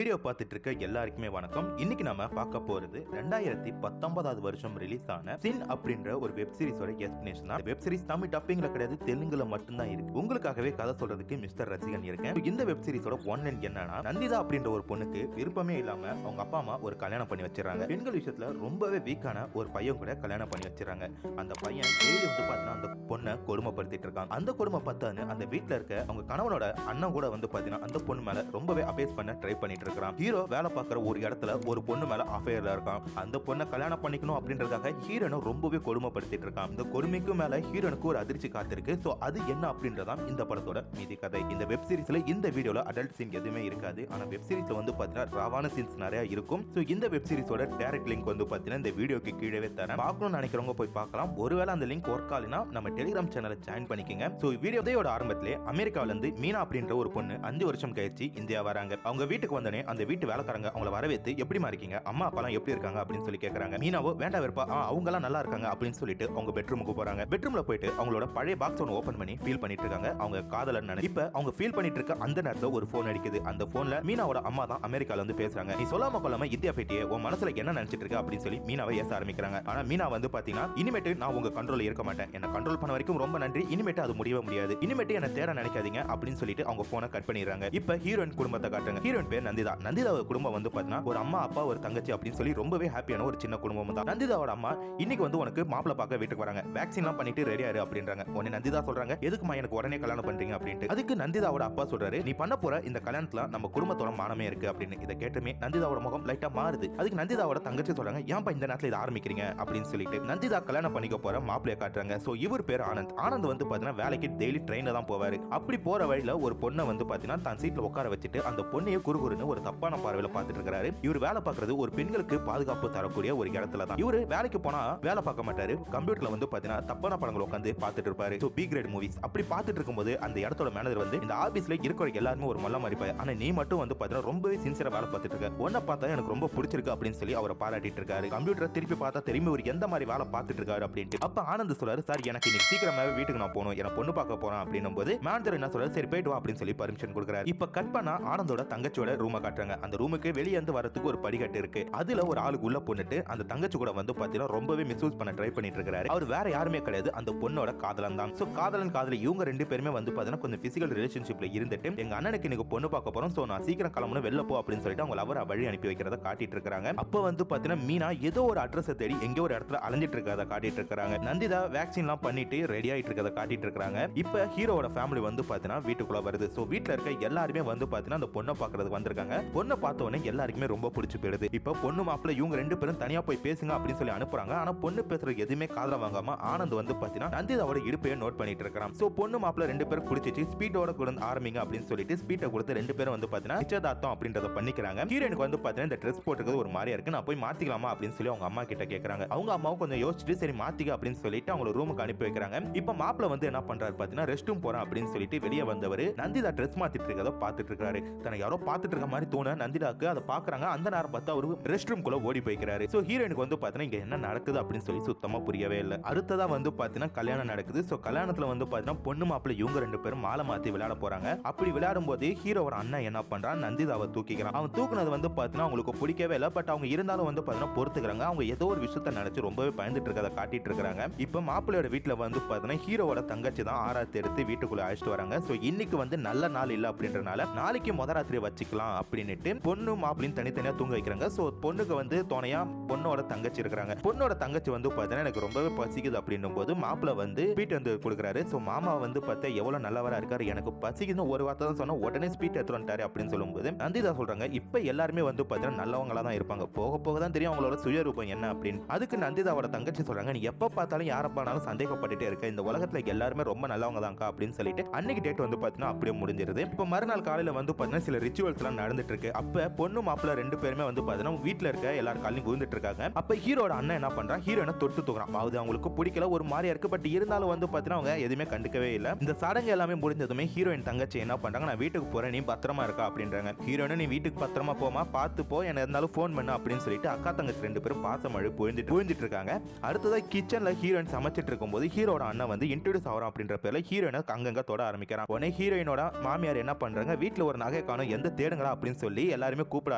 Video பார்த்துட்டு இருக்க எல்லாருக்குமே வணக்கம். இன்னைக்கு நம்ம பார்க்க போறது 2019 வருஷம் ரிலீஸ் ஆன சின் அப்படின்ற ஒரு வெப் சீரிஸோட எக்ஸ்பிளனேஷன் தான். வெப் சீரிஸ் தமிழ் டப்பிங்ல கிடையாது, தெலுங்குல மட்டும்தான் இருக்கு. உங்களுக்காகவே கதை சொல்றதுக்கு மிஸ்டர் ரசிகன் இருக்கேன். இந்த வெப் சீரிஸோட ஒன் எண்ட் என்னன்னா, நந்திதா அப்படின்ற ஒரு பொண்ணுக்கு விருப்பமே இல்லாம அவங்க அப்பா அம்மா ஒரு கல்யாணம் பண்ணி வச்சிடறாங்க. பெண்கள் விஷயத்துல ரொம்பவே வீக்கான ஒரு பையன் கூட கல்யாணம் பண்ணி வச்சிடறாங்க. அந்த பையன் டெய்லி பாத்தீங்கன்னா அந்த பொண்ணை கொடுமைப்படுத்திட்டு இருக்கான். அந்த கொடுமை பார்த்தான்னு அந்த வீட்டுல இருக்க அவங்க கணவனோட அண்ணன் கூட பாத்தீங்கன்னா அந்த பொண்ணு மேல ரொம்பவே அபேஸ் பண்ண ட்ரை பண்ணிட்டு இருக்கான். ஹீரோ வேலை பார்க்குற ஒரு இடத்துல ஒரு பொண்ணு மேல அஃபேர்ல இருக்கான். அந்த பொண்ணை கல்யாணம் பண்ணிக்கணும் அப்படின்றதுக்காக ஹீரோனை ரொம்பவே கொடுமைப்படுத்திட்டு இருக்கான். இந்த கொடுமைக்கு மேல ஹீரோனுக்கு ஒரு அதிர்ச்சி காத்திருக்கு. சோ அது என்ன அப்படின்றதான் இந்த படத்தோட மீதி கதை. இந்த வெப் சீரிஸ்ல இந்த வீடியோல அடல்ட் சீன் எதுவுமே இருக்காது. ஆனா வெப் சீரிஸ்ல பாத்தீங்கன்னா ராவான சீன்ஸ் நிறைய இருக்கும். சோ இந்த வெப் சீரிஸோட டைரக்ட் லிங்க் பாத்தீங்கன்னா இந்த வீடியோக்கு கீழே தரேன். பார்க்கணும்னு நினைக்கிறவங்க போய் பார்க்கலாம். ஒருவேளை அந்த லிங்க் ஒர்க் ஆகலைன்னா நம்ம டெலிகிராம் சேனலை ஜாயின் பண்ணிக்கங்க. சோ வீடியோட ஆரம்பத்திலே அமெரிக்காவில இருந்து மீனா அப்படின்ற ஒரு பொண்ணு 5 வருஷம் கழிச்சு இந்தியா வராங்க. அவங்க வீட்டுக்கு வந்தனே அந்த வீட்டு வேலைக்காரங்க அவங்கள வரவேத்து எப்படிமா இருக்கீங்க, அம்மா அப்பாலாம் எப்படி இருக்காங்க அப்படின்னு சொல்லி கேக்குறாங்க. மீனாவோ வேண்டாம் வெறுப்பா அவங்க எல்லாம் நல்லா இருக்காங்க அப்படின்னு சொல்லிட்டு அவங்க பெட்ரூமுக்கு போறாங்க. பெட்ரூம்ல போயிட்டு அவங்களோட பழைய பாக்ஸ் ஒன்று ஓபன் பண்ணி ஃபீல் பண்ணிட்டு இருக்காங்க. அவங்க காதலர் நினைச்சு இப்ப அவங்க ஃபீல் பண்ணிட்டு இருக்க அந்த நேரத்துல ஒரு போன் அடிக்குது. அந்த போன்ல மீனாவோட அம்மா தான் அமெரிக்கால பேசுறாங்க. நீ சொல்லாம கொள்ளாம இந்தியா போயிட்டியே, உன் மனசுல என்ன நினைச்சிட்டு இருக்க அப்படின்னு சொல்லி மீனாவை ஏச ஆரம்பிக்கிறாங்க. ஆனா மீனா பாத்தீங்கன்னா இனிமேட்டு நான் உங்க கண்ட்ரோல் இருக்க மாட்டேன், என்ன கண்ட்ரோல் பண்ண வரைக்கும் ரொம்ப நன்றி, இனிமேட்டு அது முடியவே முடியாது, இனிமேட்டு என்ன தேட நினைக்காதீங்க அப்படின்னு சொல்லிட்டு அவங்க போனை கட் பண்ணிடுறாங்க. இப்ப ஹீரோயின் குடும்பத்தை காட்டுறாங்க. ஹீரோயின் பேர் நந்திதா. நந்திதாவோட குடும்பம் பாத்தீங்கன்னா ஒரு அம்மா அப்பா ஒரு தங்கச்சி அப்படின்னு சொல்லி ரொம்பவே ஹாப்பியான ஒரு சின்ன குடும்பம் தான். நந்திதாவோட அம்மா இன்னைக்கு உனக்கு மாப்பிள பார்க்க வீட்டுக்கு வராங்க, வேக்சின்லாம் பண்ணிட்டு ரெடியா இரு அப்படின்றாங்க. உடனே நந்திதா சொல்றாங்க, எதுக்குமா எனக்கு உடனே கல்யாணம் பண்றீங்க அப்படின்ட்டு. அதுக்கு நந்திதாவோட அப்பா சொல்றாரு, நீ பண்ண போற இந்த கல்யாணத்துல நம்ம குடும்பத்தோட மானமே இருக்கு அப்படின்னு. இதை கேட்டுமே நந்திதாவோட முகம் லைட்டா மாறுது. அதுக்கு நந்திதாவோட தங்கச்சி சொல்றாங்க, ஏன்பா இந்த நேரத்துல இதை ஆரம்பிக்கிறீங்க அப்படின்னு சொல்லிட்டு. நந்திதா கல்யாணம் பண்ணிக்க போற மாப்பிளைய காட்டுறாங்க. சோ இவர் பேர் ஆனந்த். ஆனந்த் பாத்தீங்கன்னா வேலைக்கு டெய்லி ட்ரெயின்ல தான் போவாரு. அப்படி போற வழியில ஒரு பொண்ணை பாத்தீங்கன்னா தான் சீட்ல உட்கார வச்சுட்டு அந்த பொண்ணையே குறுகுறுன்னு ஒரு தப்பான பார்வையில பார்த்துட்டு இருக்காரு. இவர் வேலை பார்க்கறது ஒரு பெண்களுக்கு பாதுகாப்பு தரக்கூடிய ஒரு இடத்துல தான். இவரு வேலைக்கு போனா வேலை பார்க்க மாட்டாரு, கம்ப்யூட்டர்ல பாத்தீங்கன்னா தப்பான படங்களை உட்காந்து பார்த்துட்டு இருப்பாரு. சோ பி கிரேட் மூவிஸ் அப்படி பார்த்துட்டு இருக்கும்போது அந்த இடத்தோட மேனேஜர் இந்த ஆபீஸ்ல இருக்கிற எல்லாருமே ஒரு மல்ல மாதிரி இருப்பாரு, ஆனா நீ மட்டும் பாத்தீங்கன்னா ரொம்பவே சின்சியரா வேலை பார்த்துட்டு இருக்க, உன்னை பார்த்தா எனக்கு ரொம்ப பிடிச்சிருக்கு அப்படின்னு சொல்லி அவரை பாராட்டிட்டு இருக்காரு. கம்ப்யூட்டரை திருப்பி பார்த்தா திரும்பி ஒரு எந்த மாதிரி வேலை பார்த்துட்டு இருக்காரு அப்படின்ட்டு. அப்ப ஆனந்த் சொல்றாரு, சார் எனக்கு இன்னைக்கு சீக்கிரமாவே வீட்டுக்கு நான் போகணும், என்ன பொண்ணு பார்க்க போறேன் அப்படின்னும் போது மேனேஜர் என்ன சொல்றாரு, சரி போயிட்டு வா அப்படின்னு சொல்லி பர்மிஷன் கொடுக்குறாரு. இப்ப கட் பண்ணா ஆனந்தோட தங்கச்சியோட ரூமை காட்டுறாங்க. அந்த ரூமுக்கு வெளியே வரதுக்கு ஒரு படிக்கட்டு இருக்கு. அதுல ஒரு ஆளுக்கு உள்ள பொண்ணுட்டு அந்த தங்கச்சி கூட பாத்தீங்கன்னா ரொம்பவே மிஸ்யூஸ் பண்ண ட்ரை பண்ணிட்டு இருக்காரு. அவர் வேற யாருமே கிடையாது, அந்த பொண்ணோட காதலன் தான். சோ காதலன் காதலி இவங்க ரெண்டு பேருமே பாத்தீங்கன்னா கொஞ்சம் பிசிக்கல் ரிலேஷன்ஷிப்ல இருந்துட்டு எங்க அண்ணனுக்கு இன்னைக்கு பொண்ணு பார்க்க போறோம், சோ நான் சீக்கிரம் கிளம்பணும் வெளில போ அப்படின்னு சொல்லிட்டு அவங்க அவரை வழி அனுப்பி வைக்கிறத காட்டிட்டு இருக்காங்க. அப்ப பாத்தீங்கன்னா மீனா ஏதோ ஒரு அட்ரஸ் தேடி எங்க ஒரு இடத்துல அலைஞ்சிட்டு இருக்கிறத காட்டிட்டு இருக்காங்க. நந்திதா வேக்சின் எல்லாம் பண்ணிட்டு ரெடி ஆயிட்டு இருக்கிறத காட்டிட்டு இருக்காங்க. இப்ப ஹீரோவோட ஃபேமிலி பாத்தீங்கன்னா வீட்டுக்குள்ள வருது. சோ வீட்டுல இருக்க எல்லாருமே பாத்தீங்கன்னா அந்த பொண்ணை பாக்குறதுக்கு வந்திருக்காங்க. பொண்ணை பார்த்த உடனே எல்லாருக்குமே ரொம்ப பிடிச்சு போயிடுது. இப்ப பொண்ணு மாப்பிள்ள இவங்க ரெண்டு பேரும் தனியா போய் பேசுங்க அப்படின்னு சொல்லி அனுப்புறாங்க. ஆனா பொண்ணு பேசுறது எதுவுமே காதுல வாங்காம ஆனந்த் பாத்தீங்கன்னா நந்திதாவோட இடுப்பையை நோட் பண்ணிட்டு இருக்கான். சோ பொண்ணு மாப்பிள்ள ரெண்டு பேரும் குடிச்சிட்டு ஸ்பீடோட கூட ஆரம்பிங்க அப்படின்னு சொல்லிட்டு ஸ்பீட்டை கொடுத்து ரெண்டு பேரும் பாத்தீங்கன்னா நிச்சயதார்த்தம் அப்படின்றத பண்ணிக்கிறாங்க. ஹீரோனுக்கு பாத்தீங்கன்னா இந்த ட்ரெஸ் போட்டுக்கிறது ஒரு மாதிரியா இருக்கு, நான் போய் மாத்திக்கலாமா அப்படின்னு சொல்லி அவங்க அம்மா கிட்ட கேக்குறாங்க. அவங்க அம்மாவும் கொஞ்சம் யோசிச்சுட்டு சரி மாத்திக்க அப்படின்னு சொல்லிட்டு அவங்க ரூமுக்கு அனுப்பி வைக்கிறாங்க. இப்ப மாப்பிள்ள என்ன பண்றாரு பாத்தீங்கன்னா ரெஸ்ட் ரூம் போறேன் அப்படின்னு சொல்லிட்டு வெளியே வந்தவர் நந்திதா ட்ரெஸ் மாத்திட்டு இருக்கத பாத்துட்டு இருக்காரு. தன்னை யாரோ பாத்துட்டு இருக்க மாதிரி தோண நந்திதாக்கு அதை பாக்குறாங்க. அந்த நேரம் பார்த்தா அவரு ரெஸ்ட் ரூம் குள்ள ஓடி போய்க்கிறாரு. சோ ஹீரோயினுக்கு பாத்தீங்கன்னா இங்க என்ன நடக்குது அப்படின்னு சொல்லி சுத்தமா புரியவே இல்லை. அடுத்ததா பாத்தீங்கன்னா கல்யாணம் நடக்குது. சோ கல்யாணத்துல பாத்தீங்கன்னா பொண்ணு மாப்பிள்ள இவங்க ரெண்டு பேரும் மாலை மாத்தி விளையாட போறாங்க. அப்படி விளையாடும் போது ஹீரோவோட அண்ணன் என்ன பண்றான், நந்திதாவை தூக்கிக்கிறான். அவன் தூக்குனது பாத்தீங்கன்னா அவங்களுக்கு பிடிக்கவே இல்லை. பட் அவங்க இருந்தாலும் பாத்தீங்கன்னா பொறுத்துக்கிறாங்க. அவங்க ஏதோ ஒரு விஷயத்தை நினைச்சு ரொம்பவே பயந்துட்டு இருக்கதை காட்டிட்டு இருக்காங்க. இப்ப மாப்பிள்ளையோட வீட்டுல பாத்தீங்கன்னா ஹீரோவோட தங்கச்சி தான் ஆராத்தி எடுத்து வீட்டுக்குள்ள அழைச்சிட்டு வராங்க. சோ இன்னைக்கு நல்ல நாள் இல்ல அப்படின்றனால நாளைக்கு முத ராத்திரி வச்சுக்கலாம் அப்படின்னுட்டு பொண்ணு மாப்பிளையும் தனித்தனியா தூங்க வைக்கிறாங்க. சோ பொண்ணுக்கு துணையா பொண்ணோட தங்கச்சி இருக்காங்க. பொண்ணோட தங்கச்சி பாத்தீங்கன்னா எனக்கு ரொம்பவே பசிக்குது அப்படின்னும் போது மாப்பிள்ள ஸ்பீட் கொடுக்குறாரு. சோ மாமா பார்த்தா எவ்வளவு நல்லவரா இருக்காரு, எனக்கு பசிக்குதுன்னு ஒரு வார்த்தை தான் சொன்னா உடனே ஸ்பீட் எடுத்து வந்துட்டாரு அப்படின்னு சொல்லும்போது நந்திதா சொல்றாங்க, இப்ப எல்லாருமே பாத்தீங்கன்னா நல்லவங்களா தான் இருப்பாங்க, போக போக தான் தெரியும் அவங்களோட சுயரூபம் என்ன அப்படின்னு. அதுக்கு நந்திதாவோட தங்கச்சி சொல்றாங்க, நீ எப்ப பார்த்தாலும் யாரை பார்த்தாலும் சந்தேகப்பட்டுட்டே இருக்க, இந்த உலகத்துல எல்லாருமே ரொம்ப நல்லவங்க தான்க்கா அப்படின்னு சொல்லிட்டு அன்னைக்கு டேட் பாத்தீங்கன்னா அப்படியே முடிஞ்சிருது. இப்ப மறுநாள் காலையில பாத்தீங்கன்னா சில ரிச்சுவல்ஸ் எல்லாம் நடந்துட்டு இருக்கு. அப்ப பொண்ணு மாப்பிள்ள ரெண்டு பேருமே பாத்தீங்கன்னா வீட்டுல இருக்க எல்லாரும் காலையும் குவிந்துட்டு இருக்காங்க. அப்ப ஹீரோட அண்ணன் என்ன பண்றா, ஹீரோனை தொட்டு தூக்குறான். அது அவங்களுக்கு பிடிக்கல, ஒரு மாதிரியா இருக்கு. பட் இருந்தாலும் பாத்தீங்கன்னா அவங்க எதுவுமே கண்டுக்கவே இல்லை. இந்த சடங்கு எல்லாமே முடிஞ்சதுமே ஹீரோயின் தங்கச்சி என்ன பண்றாங்க, நான் வீட்டுக்கு போறேன் நீ பத்திரமா இருக்கா அப்படின்றாங்க. ஹீரோனை நீ வீட்டுக்கு பத்திரமா போமா, பார்த்து போ, என்ன இருந்தாலும் போன் பண்ணு அப்படின்னு சொல்லிட்டு அக்கா தங்கச்சி ரெண்டு பேரும் பாச மழை புரிஞ்சிட்டு இருக்காங்க. அடுத்ததா கிச்சன்ல ஹீரோயின் சமைச்சிட்டு இருக்கும்போது ஹீரோட அண்ணன் இன்ட்ரோடியூஸ் ஆகிறான் அப்படின்ற பேர்ல ஹீரோயினை அங்கங்க தொட ஆரம்பிக்கிறான். உடனே ஹீரோயினோட மாமியார் என்ன பண்றாங்க, வீட்டுல ஒரு நகை காணும், எந்த தேடுங்களா அப்படின்னு அப்படின்னு சொல்லி எல்லாருமே கூப்பிட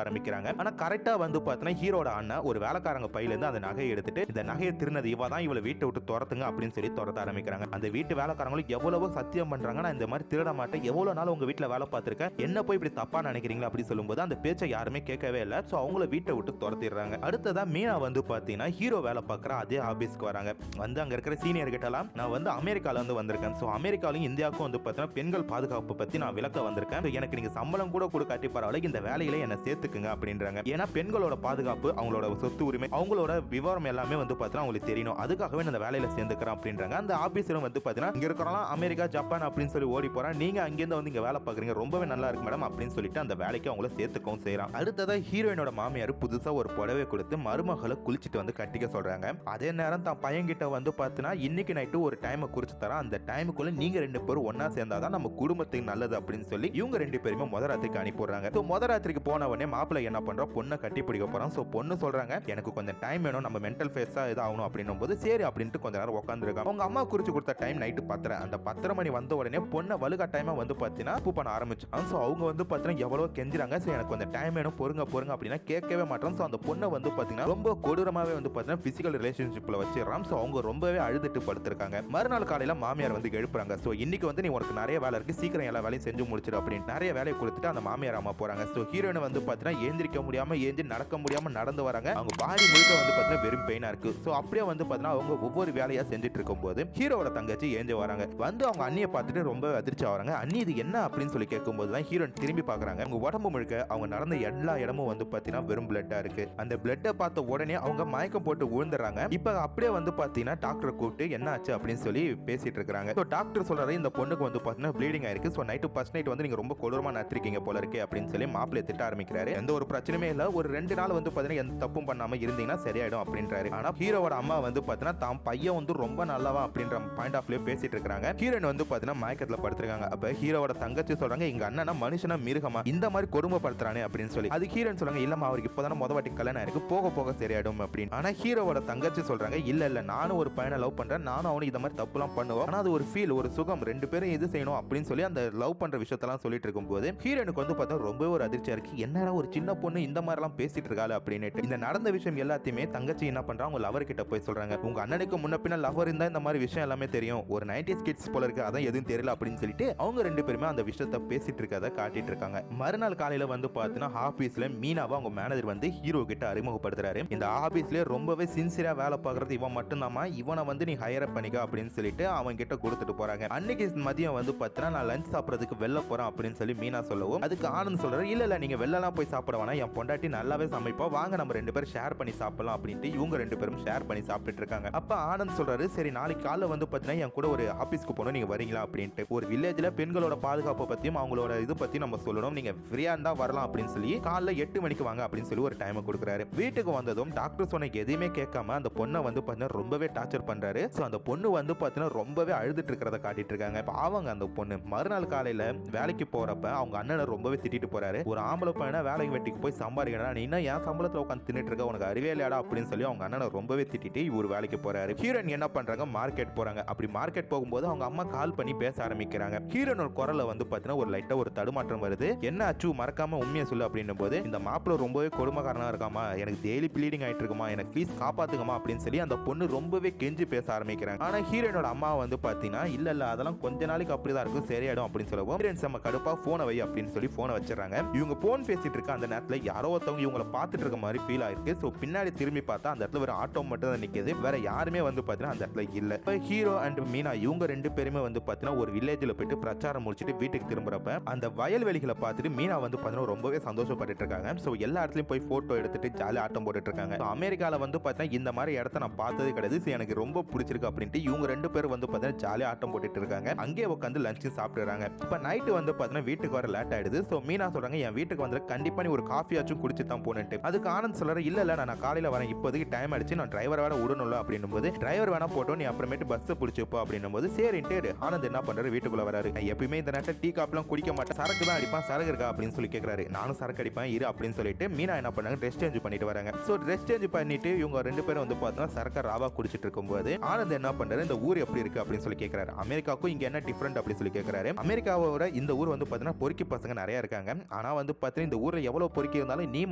ஆரம்பிக்கிறாங்க. ஆனா கரெக்டா வந்து பார்த்தீங்கன்னா ஹீரோட அண்ணன் ஒரு வேலைக்காரங்க பையில இருந்து அந்த நகையை எடுத்துட்டு இந்த நகையை திருநது இவ தான் இவளை வீட்டை விட்டு துரத்துங்க அப்படின்னு சொல்லி துரத்த ஆரம்பிக்கிறாங்க. அந்த வீட்டு வேலைக்காரங்களும் எவ்வளவோ சத்தியம் பண்றாங்க, நான் இந்த மாதிரி திருட மாட்டேன், எவ்வளவு நாள் உங்க வீட்டுல வேலை பார்த்திருக்கேன், என்ன போய் இப்படி தப்பா நினைக்கிறீங்களா அப்படி சொல்லும்போது அந்த பேச்சை யாருமே கேட்கவே இல்லை. சோ அவங்கள வீட்டை விட்டு துரத்திடுறாங்க. அடுத்ததா மீனா வந்து பாத்தீங்கன்னா ஹீரோ வேலை பார்க்குற அதே ஆபீஸ்க்கு வராங்க. வந்து அங்க இருக்கிற சீனியர் கிட்டலாம் நான் வந்து அமெரிக்கால இருந்து வந்திருக்கேன், சோ அமெரிக்காலையும் இந்தியாவுக்கும் வந்து பாத்தீங்கன்னா பெண்கள் பாதுகாப்பு பத்தி நான் விளக்க வந்திருக்கேன், எனக்கு நீங்க சம்பளம் கூட கொடுக்காட்டி பரவாயில்ல, இந்த வேலையில என்ன சேர்த்துக்குங்க அப்படின்றாங்க. ஏன்னா பெண்களோட பாதுகாப்பு, அவங்களோட சொத்து உரிமை, அவங்களோட விவரம் எல்லாமே வந்து பாத்தீங்கன்னா அவங்களுக்கு தெரியணும், அதுக்காகவே இந்த வேலையில சேர்ந்துக்கிறேன் அப்படின்றாங்க. அந்த ஆபீஸரும் வந்து பாத்தீங்கன்னா இங்க இருக்கிறலாம் அமெரிக்கா ஜப்பான் அப்படின்னு சொல்லி ஓடி போறான், நீங்க அங்கிருந்து வந்து இங்க வேலை பாக்குறீங்க, ரொம்பவே நல்லா இருக்கு மேடம் அப்படின்னு சொல்லிட்டு அந்த வேலைக்கு அவங்கள சேர்த்துக்கவும் செய்யறான். அடுத்ததா ஹீரோயினோட மாமியார் புதுசா ஒரு புடவை கொடுத்து மருமகளை குளிச்சுட்டு வந்து கட்டிக்க சொல்றாங்க. அதே நேரம் தான் பையன் கிட்ட வந்து பாத்தீங்கன்னா இன்னைக்கு நைட்டு ஒரு டைமை குறிச்சு தரேன், அந்த டைமுக்குள்ள நீங்க ரெண்டு பேரும் ஒன்னா சேர்ந்தாதான் நம்ம குடும்பத்துக்கு நல்லது அப்படின்னு சொல்லி இவங்க ரெண்டு பேருமே முத ராத்திரிக்கு அனுப்பிடுறாங்க. முத ராத்திரிக்கு போன உடனே மாப்பிள்ளை என்ன பண்றோம், பொண்ணை கட்டி பிடிக்க போறான். சோ பொண்ணு சொல்றாங்க எனக்கு கொஞ்சம் டைம் வேணும், நம்ம மென்டல் ஃபேஸா இதாகணும் அப்படின்னும் போது சரி அப்படின்ட்டு கொஞ்ச நேரம் உட்காந்துருக்காங்க. அவங்க அம்மா குறிச்சு கொடுத்த டைம் நைட்டு 10:30. அந்த 10:30 மணி வந்த உடனே பொண்ணை வலுக்கா டைமா வந்து பாத்தீங்கன்னா பூ பண்ண ஆரம்பிச்சான். சோ அவங்க வந்து பாத்தீங்கன்னா எவ்வளவு கெஞ்சுறாங்க, சோ எனக்கு கொஞ்சம் டைம் வேணும் பொறுங்க பொறுங்க அப்படின்னா கேட்கவே மாட்டோம். சோ அந்த பொண்ணை வந்து பாத்தீங்கன்னா ரொம்ப கொடூரமாவே வந்து பாத்தீங்கன்னா பிசிக்கல் ரிலேஷன்ஷிப்ல வச்சிடறான். சோ அவங்க ரொம்பவே அழுதுட்டு படுத்திருக்காங்க. மறுநாள் காலையில மாமியார் வந்து எழுப்புறாங்க. சோ இன்னைக்கு வந்து நீ உனக்கு நிறைய வேலை இருக்கு, சீக்கிரம் எல்லா வேலையும் செஞ்சு முடிச்சிடு அப்படின்னு நிறைய வேலையை கொடுத்துட்டு அந்த மாமியார் அம்மா போறாங்க. சோ ஹீரோயின் வந்து பாத்தீங்கன்னா ஏந்திரிக்க முடியாம ஏஞ்சி நடக்க முடியாம நடந்து வராங்க. அவங்க பாடி முழுக்க வந்து பாத்தீங்கன்னா வெறும் பெயினா இருக்கு. சோ அப்படியே வந்து பாத்தீங்கன்னா அவங்க ஒவ்வொரு வேலையா செஞ்சுட்டு இருக்கும்போது ஹீரோவோட தங்கச்சி ஏஞ்சி வராங்க. வந்து அவங்க அண்ணியை பார்த்துட்டு ரொம்ப அதிர்ச்சி ஆகிறாங்க. அண்ணி இது என்ன அப்படின்னு சொல்லி கேட்கும்போது தான் ஹீரோயின் திரும்பி பாக்குறாங்க. அவங்க உடம்பு முழுக்க அவங்க நடந்த எல்லா இடமும் வந்து பாத்தீங்கன்னா வெறும் பிளட்டா இருக்கு. அந்த பிளட்டை பார்த்த உடனே அவங்க மயக்கம் போட்டு விழுந்துறாங்க. இப்ப அப்படியே வந்து பாத்தீங்கன்னா டாக்டரை கூப்பிட்டு என்ன ஆச்சு அப்படின்னு சொல்லி பேசிட்டு இருக்காங்க. சோ டாக்டர் சொல்றாரு இந்த பொண்ணுக்கு வந்து பாத்தீங்கன்னா ப்ளீடிங் ஆயிருக்கு. சோ நைட்டு ஃபர்ஸ்ட் நைட் வந்து நீங்க ரொம்ப கொடூரமா நடத்திருக்கீங்க போல இருக்கு அப்படின்னு சொல்லி மாப்பிள்ளை திட்ட ஆரம்பிக்கிறாரு. எந்த ஒரு பிரச்சனையுமே இல்ல, ஒரு 2 நாள் வந்து பாத்தீங்கன்னா எந்த தப்பும் பண்ணாம இருந்தீங்கன்னா சரியாயிடும் அப்படின்றாரு. ஆனா ஹீரோவோட அம்மா வந்து பாத்தீங்கன்னா தான் பையன் வந்து ரொம்ப நல்லவா அப்படின்ற பாயிண்ட் ஆஃப் வியூ பேசிட்டு இருக்காங்க. ஹீரோயின் வந்து பாத்தீங்கன்னா மயக்கத்துல படுத்திருக்காங்க. அப்ப ஹீரோவோட தங்கச்சி சொல்றாங்க எங்க அண்ணனா மனுஷனா மிருகமா இந்த மாதிரி கொடுமைப்படுத்துறானே அப்படின்னு சொல்லி. அது ஹீரோயின் சொல்றாங்க இல்லம்மா அவருக்கு இப்பதானே முத வாட்டி கல்யாணம் ஆயிருக்கு, போக போக சரியாயிடும் அப்படின்னு. ஆனா ஹீரோவோட தங்கச்சி சொல்றாங்க இல்ல நானும் ஒரு பையனை லவ் பண்றேன், நானும் அவனும் இந்த மாதிரி தப்புலாம் பண்ணுவோம், ஆனா அது ஒரு ஃபீல் ஒரு சுகம், ரெண்டு பேரும் இது செய்யணும் அப்படின்னு சொல்லி அந்த லவ் பண்ற விஷயத்தெல்லாம் சொல்லிட்டு இருக்கும்போது ஹீரோனுக்கு வந்து பார்த்தா ரொம்ப ஒரு அதிர்ச்சியா இருக்கு. என்னடா ஒரு சின்ன பொண்ணு இந்த மாதிரி எல்லாம் பேசிட்டு இருக்காளு அப்படின்னு. இந்த நடந்த விஷயம் எல்லாத்தையுமே தங்கச்சி என்ன பண்றாங்க, உங்க லவர் கிட்ட போய் சொல்றாங்க உங்க அண்ணனுக்கு முன்ன பின்ன லவர் இருந்தா இந்த மாதிரி விஷயம் எல்லாமே தெரியும், ஒரு 90s கிட்ஸ் போல இருக்கு, அதான் எதுவும் தெரியல அப்படின்னு சொல்லிட்டு அவங்க ரெண்டு பேருமே அந்த விஷயத்தை பேசிட்டு இருக்கதை காட்டிட்டு இருக்காங்க. மறுநாள் காலையில வந்து பார்த்தீங்கன்னா ஆபீஸ்ல மீனாவை அவங்க மேனேஜர் வந்து ஹீரோ கிட்ட அறிமுகப்படுத்துறாரு. இந்த ஆபீஸ்ல ரொம்பவே சின்சியரா வேலை பார்க்கறது இவன் மட்டும்தாமா, இவனை வந்து நீ ஹையர் அப் பண்ணிக்க அப்படின்னு சொல்லிட்டு அவங்க கிட்ட கொடுத்துட்டு போறாங்க. அன்னைக்கு மதியம் வந்து பார்த்தீங்கன்னா நான் லஞ்ச் சாப்பிடறதுக்கு வெளில போறேன் அப்படின்னு சொல்லி மீனா சொல்லவும் அதுக்கு ஆனந்த் சொல்றாரு இல்ல நீங்க வெளிலலாம் போய் சாப்பிட வேணாம், என் பொண்டாட்டி நல்லாவே சமைப்பா, வாங்க நம்ம ரெண்டு பேரும் ஷேர் பண்ணி சாப்பிடலாம் அப்படின்ட்டு இவங்க ரெண்டு பேரும் ஷேர் பண்ணி சாப்பிட்டுட்டு இருக்காங்க. அப்ப ஆனந்த் சொல்றாரு சரி நாளைக்கு காலைல வந்து பாத்தீங்கன்னா என் கூட ஒரு ஆபீஸ்க்கு போகணும், நீங்க வரீங்களா அப்படின்ட்டு. ஒரு வில்லேஜ்ல பெண்களோட பாதுகாப்பு பத்தியும் அவங்களோட இது பத்தி நம்ம சொல்லணும், நீங்க ஃப்ரீயா இருந்தா வரலாம் அப்படின்னு சொல்லி காலைல 8 மணிக்கு வாங்க அப்படின்னு சொல்லி ஒரு டைம் கொடுக்குறாரு. வீட்டுக்கு வந்ததும் டாக்டர் சொன்ன எதையுமே கேட்காம அந்த பொண்ணை வந்து பாத்தீங்கன்னா ரொம்பவே டார்ச்சர் பண்றாரு. சோ அந்த பொண்ணு வந்து பாத்தீங்கன்னா ரொம்பவே அழுதுட்டு இருக்கிறத காட்டிட்டு இருக்காங்க. அவங்க அந்த பொண்ணு மறுநாள் காலையில வேலைக்கு போறப்ப அவங்க அண்ணனை ரொம்பவே திட்டிட்டு போறாரு. ஒரு ஆம்பளை பையனா வேலைக்கு வெட்டிக்கு போய் சம்பாதிக்கணும், நீ இன்னும் ஏன் சம்பளத்துல உட்காந்து தின்னுட்டு இருக்க, உனக்கு அறிவே இல்லையாடா அப்படின்னு சொல்லி அவங்க அண்ணனை ரொம்பவே திட்டிட்டு இவர் வேலைக்கு போறாரு. ஹீரோயின் என்ன பண்றாங்க, மார்க்கெட் போறாங்க. அப்படி மார்க்கெட் போகும்போது அவங்க அம்மா கால் பண்ணி பேச ஆரம்பிக்கிறாங்க. ஹீரோனோட குரல்ல வந்து பாத்தீங்கன்னா ஒரு லைட்டா ஒரு தடுமாற்றம் வருது. என்ன ஆச்சு மறக்காம உண்மையை சொல்லு அப்படின்னும் போது இந்த மாப்பிள்ள ரொம்பவே கொடுமைக்காரனா இருக்காமா, எனக்கு டெய்லி ப்ளீடிங் ஆயிட்டு இருக்குமா, எனக்கு ப்ளீஸ் காப்பாத்துங்கம்மா அப்படின்னு சொல்லி அந்த பொண்ணு ரொம்பவே கெஞ்சி பேச ஆரம்பிக்கிறாங்க. ஆனா ஹீரோனோட அம்மா வந்து பாத்தீங்கன்னா இல்ல அதெல்லாம் கொஞ்ச நாளைக்கு அப்படிதான் இருக்கும், சரியாயிடும் அப்படின்னு சொல்லவும் ஹீரோயின் செம்ம கடுப்பா போனை வை அப்படின்னு சொல்லி போனை வச்சிடறாங்க. இவங்க போன் பேசிட்டு இருக்க அந்த நேரத்துல யாரோ ஒருத்தவங்க இவங்களை பார்த்துட்டு இருக்க மாதிரி ஃபீல் ஆயிருக்கு. சோ பின்னாடி திரும்பி பார்த்தா அந்த இடத்துல ஒரு ஆட்டோ மட்டும் தான் நிக்குது, வேற யாருமே வந்து பாத்தீங்கன்னா அந்த இடத்துல இல்ல. இப்ப ஹீரோ அண்ட் மீனா இவங்க ரெண்டு பேருமே வந்து பாத்தீங்கன்னா ஒரு வில்லேஜ்ல போயிட்டு பிரச்சாரம் முடிச்சிட்டு வீட்டுக்கு திரும்புறப்ப அந்த வயல்வெளிகளை பார்த்துட்டு மீனா வந்து பாத்தீங்கன்னா ரொம்பவே சந்தோஷப்பட்டு இருக்காங்க. சோ எல்லா இடத்துலயும் போய் போட்டோ எடுத்துட்டு ஜாலி ஆட்டம் போட்டுட்டு இருக்காங்க. அமெரிக்கால வந்து பாத்தீங்கன்னா இந்த மாதிரி இடத்த நான் பார்த்ததே கிடையாது, எனக்கு ரொம்ப பிடிச்சிருக்கு அப்படின்ட்டு இவங்க ரெண்டு பேரும் வந்து பாத்தீங்கன்னா ஜாலியா ஆட்டம் போட்டுட்டு இருக்காங்க. அங்கே உட்காந்து லஞ்ச் சாப்பிடுறாங்க. இப்ப நைட்டு வந்து பாத்தீங்கன்னா வீட்டுக்கு வர லேட் ஆயிடுது. சோ மீனா சொல்றாங்க என் வீட்டுக்கு வந்து கண்டிப்பா நீ ஒரு காஃபி ஆச்சும் குடிச்சு தான் போனேன்ட்டு. அதுக்கு ஆனந்த் சொல்றாரு இல்ல நான் காலையில வரேன், இப்போதைக்கு டைம் ஆயிடுச்சு, நான் டிரைவர் வேற விடணும்ல அப்படின்னும் போது டிரைவர் வேணா போட்டோம், நீ அப்புறமேட்டு பஸ் பிடிச்சிப்போ அப்படின்னும் போது சரின்ட்டு ஆனந்த் என்ன பண்றாரு வீட்டுக்குள்ள வராரு. எப்பயுமே இந்த நேரத்தில் டீ காப்பிலாம் குடிக்க மாட்டேன், சரக்கு தான் அடிப்பான், சரக்கு இருக்கா அப்படின்னு சொல்லி கேட்கறாரு. நானும் சரக்கு அடிப்பேன் இரு அப்படின்னு சொல்லிட்டு மீனா என்ன பண்ணாங்க ட்ரெஸ் சேஞ்ச் பண்ணிட்டு வராங்க. சோ ட்ரெஸ் சேஞ்ச் பண்ணிட்டு இவங்க ரெண்டு பேரும் வந்து பார்த்தீங்கன்னா சரக்கு ராவா குடிச்சிட்டு இருக்கும்போது ஆனந்த் என்ன பண்றாரு இந்த ஊர் எப்படி இருக்கு அப்படின்னு சொல்லி கேட்கறாரு. அமெரிக்காவுக்கும் இங்க என்ன டிஃபரெண்ட் அப்படின்னு சொல்லி கேட்கறாரு. அமெரிக்காவோட இந்த ஊர் வந்து பாத்தீங்கன்னா பொறுக்கி பசங்க நிறைய இருக்காங்க, ஆனா ஆனா வந்து பார்த்தீங்கன்னா இந்த ஊர்ல எவ்வளவு பொறுக்கி இருந்தாலும் நீ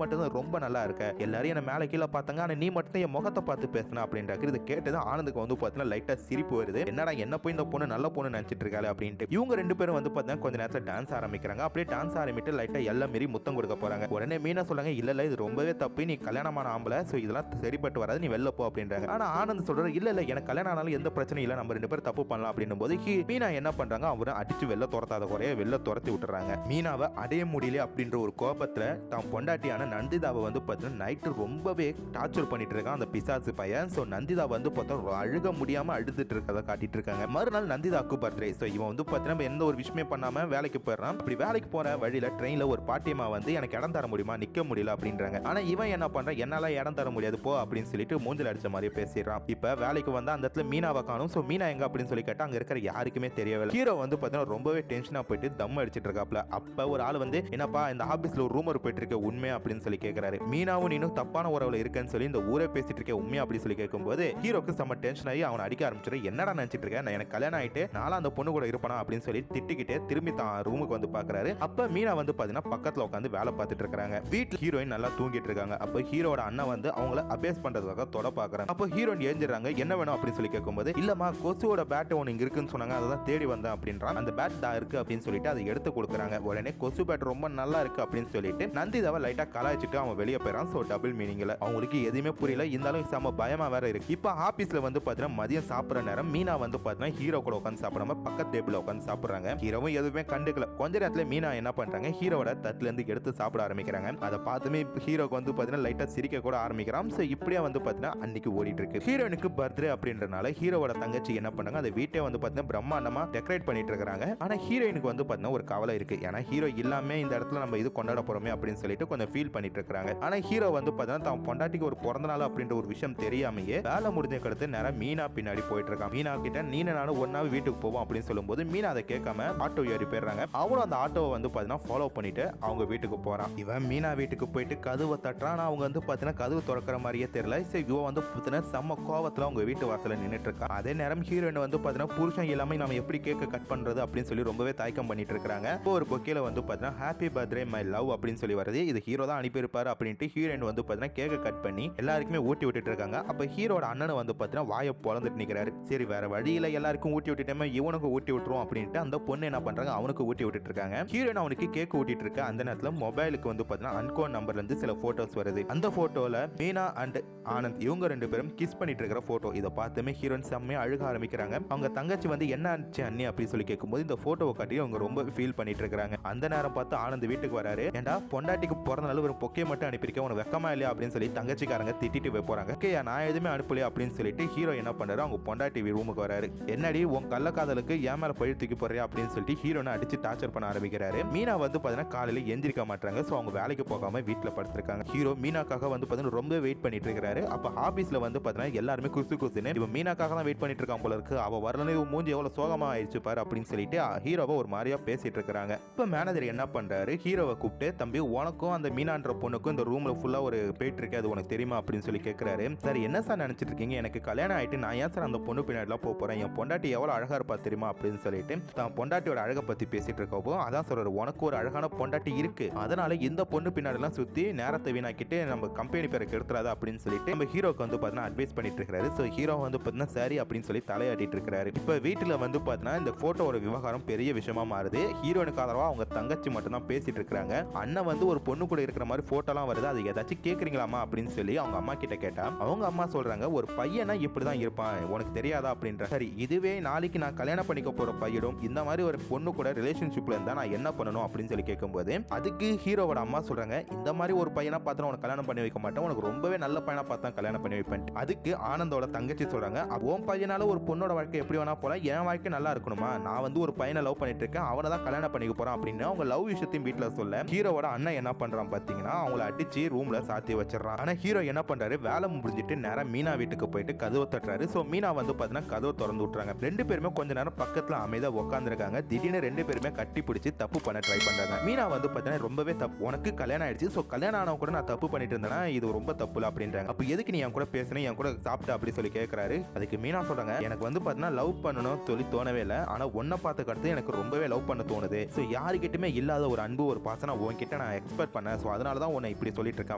மட்டும் தான் ரொம்ப நல்லா இருக்க, எல்லாரும் என்ன மேல கீழே பார்த்தாங்க, ஆனா நீ மட்டும் என் முகத்தை பார்த்து பேசினா அப்படின்றாரு. இது கேட்டது ஆனந்துக்கு வந்து பார்த்தீங்கன்னா லைட்டா சிரிப்பு வருது. என்னடா என்ன போய் இந்த பொண்ணு நல்ல பொண்ணு நினைச்சிட்டு இருக்காளே அப்படின்ட்டு. இவங்க ரெண்டு பேரும் வந்து பார்த்தீங்கன்னா கொஞ்ச நேரத்துல டான்ஸ் ஆரம்பிக்கிறாங்க. அப்படியே டான்ஸ் ஆரம்பிட்டு லைட்டா எல்லாம் மீறி முத்தம் கொடுக்க போறாங்க. உடனே மீனா சொல்றாங்க, இல்ல இல்ல இது ரொம்பவே தப்பு, நீ கல்யாணமான ஆம்பளை, சோ இதெல்லாம் சரிப்பட்டு வராது, நீ வெளில போ அப்படின்றாங்க. ஆனா ஆனந்த் சொல்றாரு, இல்ல இல்ல எனக்கு கல்யாணம் ஆனாலும் எந்த பிரச்சனையும் இல்ல, நம்ம ரெண்டு பேரும் தப்பு பண்ணலாம் அப்படின்னும் போது மீனா என்ன பண்றாங்க, அவரை அடிச்சு வெளில துரத்தாத குறைய வெளில துரத்தி விட்டுறாங்க. மீனாவை அடைய முடியல அப்படின்ற ஒரு கோபத்துல தான் பொண்டாட்டியான நந்திதாவை வந்து பார்த்தீங்கன்னா நைட்டு ரொம்பவே டார்ச்சர் பண்ணிட்டு இருக்கான் அந்த பிசாசு பையன். சோ நந்திதா வந்து பார்த்தா அழுக முடியாம அழுதுட்டு இருக்கதை காட்டிட்டு இருக்காங்க. மறுநாள் நந்திதாக்கு பர்த்டே. சோ இவன் வந்து பார்த்தீங்கன்னா எந்த ஒரு விஷயமே பண்ணாம வேலைக்கு போயிடறான். அப்படி வேலைக்கு போற வழியில ட்ரெயின்ல ஒரு பாட்டியம்மா வந்து எனக்கு இடம் தர முடியுமா, நிக்க முடியல அப்படின்றாங்க. ஆனா இவன் என்ன பண்றான், என்னால இடம் தர முடியாது போ அப்படின்னு சொல்லிட்டு மூஞ்சில அடிச்ச மாதிரி பேசிடுறான். இப்ப வேலைக்கு வந்தா அந்த இடத்துல மீனாவை காணும். சோ மீனா எங்க அப்படின்னு சொல்லி கேட்டா அங்க இருக்கிற யாருக்குமே தெரியவே இல்லை. ஹீரோ வந்து பார்த்தீங்கன்னா ரொம்பவே டென்ஷனா போயிட்டு தம் அடிச்சிட்டு இருக்காப்ல. அப்ப ஒரு ஆள் வந்து, என்னப்பா இந்த ஆபீஸ்ல ஒரு ரூமர் போயிட்டு இருக்க உண்மையா அப்படின்னு சொல்லி கேட்கிறாரு. மீனாவும் நீனும் தப்பான உறவுல இருக்கேன்னு சொல்லி இந்த ஊரே பேசிட்டு இருக்க உண்மையா அப்படி சொல்லி கேட்கும்போது ஹீரோக்கு செம்ம டென்ஷன் ஆகி அவனை அடிக்க ஆரம்பிச்சிரு. என்னடா நினைச்சிட்டு இருக்க, நான் எனக்கு கல்யாணம் ஆயிட்டு நானும் அந்த பொண்ணு கூட இருப்பானா அப்படின்னு சொல்லி திட்டிக்கிட்டே திரும்பி தான் ரூமுக்கு வந்து பாக்குறாரு. அப்ப மீனா வந்து பாத்தீங்கன்னா பக்கத்துல உட்காந்து வேலை பார்த்துட்டு இருக்காங்க. வீட்டுல ஹீரோயின் நல்லா தூங்கிட்டு இருக்காங்க. அப்ப ஹீரோட அண்ணன் வந்து அவங்கள அபேஸ் பண்றதுக்காக தொட பாக்குறாங்க. அப்ப ஹீரோயின் ஏஞ்சிடறாங்க. என்ன வேணும் அப்படின்னு சொல்லி கேட்கும்போது, இல்லம்மா கொசுவோட பேட் ஒன்று இங்க இருக்குன்னு சொன்னாங்க, அதான் தேடி வந்தேன் அப்படின்றான். அந்த பேட் தான் இருக்கு அப்படின்னு சொல்லிட்டு அதை எடுத்து கொடுக்குறாங்க. உடனே கொசு பேட் ரொம்ப நல்லா இருக்கு அப்படின்னு சொல்லிட்டு நந்திதாவை லைட்டா கலாய்ச்சிட்டு அவன் வெளியே போயிறான். சோ டபுள் மீனிங்ல அவங்களுக்கு எதுவுமே புரியல. இருந்தாலும் செம பயமா வேற இருக்கு. இப்ப ஆபீஸ்ல வந்து பாத்தீங்கன்னா மதியம் சாப்பிடுற நேரம் மீனா வந்து பாத்தீங்கன்னா ஹீரோ கூட உட்காந்து சாப்பிடாம பக்கத்து டேபிள்ல உட்காந்து சாப்பிடுறாங்க. ஹீரோவும் எதுவுமே கண்டுக்கல. கொஞ்ச நேரத்துல மீனா என்ன பண்றாங்க, ஹீரோட தட்டுல இருந்து எடுத்து சாப்பிட ஆரம்பிக்கிறாங்க. அதை பார்த்துமே ஹீரோக்கு வந்து பாத்தீங்கன்னா லைட்டா சிரிக்க கூட ஆரம்பிக்கிறான். சோ இப்படியே வந்து பாத்தீங்கன்னா அன்னைக்கு ஓடிட்டு இருக்கு. ஹீரோனுக்கு பர்த்டே அப்படின்றனால ஹீரோவோட தங்கச்சி என்ன பண்ணாங்க, அந்த வீட்டை வந்து பாத்தீங்கன்னா பிரம்மாண்டமா டெக்கரேட் பண்ணிட்டு இருக்காங்க. ஆனா ஹீரோயினுக்கு வந்து பாத்தீங்கன்னா ஒரு கவலை இருக்கு. ஏன்னா ஹீரோ இல்லாம இந்த இடத்துல நம்ம இது கொண்டாட போறோமே அப்படின்னு சொல்லிட்டு கொஞ்சம் ஃபீல் பண்ணிட்டு இருக்காங்க. ஆனா ஹீரோ வந்து பாத்தீங்கன்னா தான் பொண்டாட்டிக்கு ஒரு பிறந்த நாள் அப்படின்ற ஒரு விஷயம் தெரியாமையே வேலை முடிஞ்ச கடத்து நேரம் மீனா பின்னாடி போயிட்டு இருக்கான். மீனா கிட்ட நீன நானும் ஒன்னாவே வீட்டுக்கு போவோம் அப்படின்னு சொல்லும்போது மீனா அதை கேட்காம ஆட்டோ ஏறி போயிடுறாங்க. அவனும் அந்த ஆட்டோவை வந்து பாத்தீங்கன்னா ஃபாலோ பண்ணிட்டு அவங்க வீட்டுக்கு போறான். இவன் மீனா வீட்டுக்கு போயிட்டு கதவை தட்டுறான். அவங்க வந்து பாத்தீங்கன்னா கதவு திறக்கிற மாதிரியே தெரியல. இவன் வந்து பாத்தீங்கன்னா செம்ம கோவத்துல அவங்க வீட்டு வாசல நின்னுட்டு இருக்கான். அதே நேரம் ஹீரோயின் வந்து பாத்தீங்கன்னா புருஷன் எல்லாமே நம்ம எப்படி கேக்க கட் பண்றது அப்படின்னு சொல்லி ரொம்பவே தயக்கம் பண்ணிட்டு இருக்காங்க. ஒரு பொக்கேல வந்து பாத்தீங்கன்னா ஹாப்பி பர்த்டே மை லவ் அப்படின்னு சொல்லி வருது. இது ஹீரோ தான் அனுப்பி இருப்பாரு அப்படின்ட்டு ஹீரோயின் வந்து பாத்தீங்கன்னா கேக்க கட் பண்ணி எல்லாருக்குமே ஊட்டி விட்டுட்டு இருக்காங்க. அப்ப ஹீரோட அண்ணன் வந்து பாத்தீங்கன்னா வாயை பொளந்துட்டு நிக்கிறாரு. சரி வேற வழியில எல்லாருக்கும் ஊட்டி விட்டுட்டேமே இவனுக்கு ஊட்டி விட்டுரும் அப்படின்ட்டு அந்த பொண்ணு என்ன பண்றாங்க, அவனுக்கு ஊட்டி விட்டுட்டு இருக்காங்க. ஹீரோயின் அவனுக்கு கேக் ஊட்டிட்டு இருக்க அந்த நேரத்துல மொபைலுக்கு வந்து பாத்தீங்கன்னா அன்கோன் நம்பர்ல இருந்து சில போட்டோஸ் வருது. அந்த போட்டோல மீனா அண்ட் ஆனந்த் இவங்க ரெண்டு பேரும் கிஸ் பண்ணிட்டு இருக்கிற போட்டோ. இதை பார்த்துமே ஹீரோயின் செம்மையா அழுக ஆரம்பிக்கிறாங்க. அவங்க தங்கச்சி வந்து என்ன ஆச்சு அண்ணி அப்படின்னு சொல்லி கேட்கும்போது இந்த போட்டோவை காட்டி அவங்க ரொம்ப ஃபீல் பண்ணிட்டு இருக்காங்க. அந்த நேரம் பார்த்து ஆனந்த் வீட்டுக்கு வராரு. ஏண்டா பொண்டாட்டிக்கு பிறந்த நாள் ஒரு பொக்கே மட்டும் அனுப்பியிருக்கேன், உனக்கு வெக்கமா இல்லையா அப்படின்னு சொல்லி தங்கச்சிக்காரங்க திட்டிட்டு போறாங்க. ஓகேயா நான் எதுவுமே அனுப்பலையா அப்படின்னு சொல்லிட்டு ஹீரோ என்ன பண்றாரு, அவங்க பொண்டாட்டி ரூமுக்கு வராரு. என்னடி உன் கள்ளக்காதலுக்கு ஏன் மேல பழி தூக்கி போறியா அப்படின்னு சொல்லிட்டு ஹீரோனை அடிச்சு டார்ச்சர் பண்ண ஆரம்பிக்கிறாரு. மீனா வந்து பாத்தீங்கன்னா காலையில எந்திரிக்க மாட்டாங்க. சோ அவங்க வேலைக்கு போகாம வீட்டுல படுத்திருக்காங்க. ஹீரோ மீனாக்காக வந்து பாத்தீங்கன்னா ரொம்ப வெயிட் பண்ணிட்டு இருக்காரு. அப்ப ஆபீஸ்ல வந்து பாத்தீங்கன்னா எல்லாருமே குசு குசுன்னு இவன் மீனாக்காக தான் வெயிட் பண்ணிட்டு இருக்கான் போல இருக்கு, அவ வரலன்னு மூஞ்சி எவ்வளவு சோகமா ஆயிடுச்சு பாரு அப்படின்னு சொல்லிட்டு ஹீரோவை ஒரு மாதிரியா பேசிட்டு இருக்காங்க. இப்ப மேனேஜர் என்ன பண்றாரு, ஹீரோவை கூப்பிட்டு தம்பி உனக்கும் அந்த மீனான்ற பொண்ணுக்கும் இந்த ரூம்ல ஃபுல்லா ஒரு போயிட்டு இருக்கு, அது உனக்கு தெரியுமா அப்படின்னு சொல்லி கேட்கிறாரு. சார் என்ன சார் நினைச்சிட்டு இருக்கீங்க, எனக்கு கல்யாணம் ஆயிட்டு நான் ஏன் சார் அந்த பொண்ணு பின்னாடிலாம் போறேன், என் பொண்டாட்டி எவ்வளவு அழகா இருப்பா தெரியுமா அப்படின்னு சொல்லிட்டு தான் பொண்டாட்டியோட அழகை பத்தி பேசிட்டு இருக்கப்போ அதான் சொல்றாரு, உனக்கு ஒரு அழகான பொண்டாட்டி இருக்கு, அதனால இந்த பொண்ணு பின்னாடி எல்லாம் சுத்தி நேரத்தை வீணாக்கிட்டு நம்ம கம்பெனி பேரை கெடுத்துறாத அப்படின்னு சொல்லிட்டு நம்ம ஹீரோக்கு வந்து பாத்தீங்கன்னா அட்வைஸ் பண்ணிட்டு இருக்காரு. சோ ஹீரோ வந்து பாத்தீங்கன்னா சரி அப்படின்னு சொல்லி தலையாட்டிட்டு இருக்காரு. இப்ப வீட்டுல வந்து பாத்தீங்கன்னா இந்த போட்டோட விவகாரம் பெரிய விஷயமா மாறுது. ஹீரோனுக்கு ஆதரவா அவங்க தங்கச்சி மட்டும் தான் பேசிட்டு இருக்காங்க. அண்ணன் வந்து ஒரு பொண்ணு கூட இருக்கிற மாதிரி போட்டோலாம் வருது, அது ஏதாச்சும் கேக்குறீங்களாமா அப்படின்னு சொல்லி அவங்க அம்மா கிட்ட கேட்டா அவங்க அம்மா சொல்றாங்க, ஒரு பையனா இப்படிதான் இருப்பான் உனக்கு தெரியாதா அப்படின்ற. சரி இதுவே நாளைக்கு நான் கல்யாணம் பண்ணிக்க போற பையனும் இந்த மாதிரி ஒரு பொண்ணு கூட ரிலேஷன்ஷிப்ல இருந்தா நான் என்ன பண்ணணும் அப்படின்னு சொல்லி கேட்கும்போது அதுக்கு ஹீரோவோட அம்மா சொல்றாங்க, இந்த மாதிரி ஒரு பையனா பார்த்தா உனக்கு கல்யாணம் பண்ணி வைக்க மாட்டேன், உனக்கு ரொம்பவே நல்ல பையனா பார்த்தா கல்யாணம் பண்ணி வைப்பேன். அதுக்கு ஆனந்தோட தங்கச்சி சொல்றாங்க, உன் பையனால ஒரு பொண்ணோட வாழ்க்கை எப்படி வேணா போல, என் வாழ்க்கை நல்லா இருக்கணுமா, நான் வந்து ஒரு பையனை லவ் பண்ணிட்டு இருக்கேன், அவனை தான் கல்யாணம் பண்ணிக்க போறான் அப்படின்னு அவங்க லவ் விஷயத்தையும் வீட்டுல சொல்ல ஹீரோவோட அண்ணன் என்ன பண்றான் பாத்தீங்கன்னா அவங்கள அடிச்சு ரூம்ல சாத்தி வச்சிடறான். ஆனா ஹீரோ என்ன பண்றாரு, வேலை முடிஞ்சிட்டு நேரம் மீனா வீட்டுக்கு போயிட்டு கதவை தட்டுறாரு. சோ மீனா வந்து பாத்தீங்கன்னா கதவை திறந்து விட்டுறாங்க. ரெண்டு பேருமே கொஞ்ச நேரம் பக்கத்துல அமைதியா உட்காந்துருக்காங்க. திடீர்னு ரெண்டு பேருமே கட்டி பிடிச்சி தப்பு பண்ண ட்ரை பண்றாங்க. மீனா வந்து பாத்தீங்கன்னா ரொம்பவே தப்பு, உனக்கு கல்யாணம் ஆயிடுச்சு, சோ கல்யாணம் ஆனவங்க கூட நான் தப்பு பண்ணிட்டு இருந்தேன்னா இது ரொம்ப தப்புல அப்படின்றாங்க. அப்ப எதுக்கு நீ என் கூட பேசுன, என் கூட சாப்பிட்ட அப்படி சொல்லி கேட்கறாரு. அதுக்கு மீனா சொல்றாங்க, எனக்கு வந்து பாத்தீங்கன்னா லவ் பண்ணணும் சொல்லி தோணவே இல்லை, ஆனா ஒன்ன பார்த்த கடத்து எனக்கு ரொம்பவே லவ் பண்ண தோணுது. சோ யாருக்கிட்டுமே இல்லாத ஒரு அன்பு அன்பு ஒரு பாசம் உன்கிட்ட நான் எக்ஸ்பெக்ட் பண்ணேன். ஸோ அதனால தான் உன்னை இப்படி சொல்லிட்டு இருக்கேன்